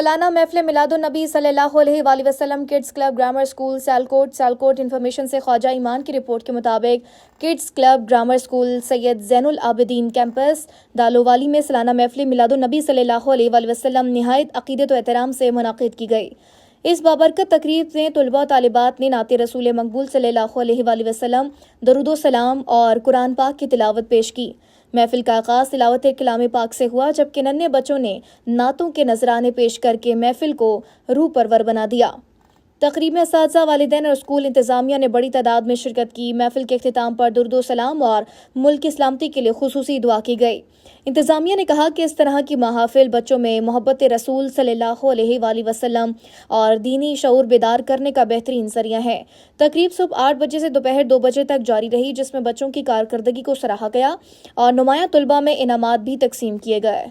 سالانہ محفل میلاد النبی صلی اللہ علیہ وآلہ وسلم kids club grammar school Sialkot information سے خواجہ ایمان کی رپورٹ کے مطابق کڈز کلب گرامر اسکول سید زین العابدین کیمپس دالووالی میں سالانہ محفل میلاد النبی صلی اللہ علیہ وآلہ وسلم نہایت عقیدت و احترام سے منعقد کی گئی۔ اس بابرکت تقریب میں طلباء و طالبات نے نعت رسول مقبول صلی اللہ علیہ وآلہ وسلم، درود و سلام اور قرآن پاک کی تلاوت پیش کی۔ محفل کا آغاز تلاوت کلام پاک سے ہوا، جبکہ ننھے بچوں نے نعتوں کے نذرانے پیش کر کے محفل کو روح پرور بنا دیا۔ تقریب میں اساتذہ، والدین اور اسکول انتظامیہ نے بڑی تعداد میں شرکت کی۔ محفل کے اختتام پر درود و سلام اور ملک کی سلامتی کے لیے خصوصی دعا کی گئی۔ انتظامیہ نے کہا کہ اس طرح کی محافل بچوں میں محبت رسول صلی اللہ علیہ وآلہ وسلم اور دینی شعور بیدار کرنے کا بہترین ذریعہ ہے۔ تقریب صبح 8 بجے سے دوپہر 2 بجے تک جاری رہی، جس میں بچوں کی کارکردگی کو سراہا گیا اور نمایاں طلباء میں انعامات بھی تقسیم کیے گئے۔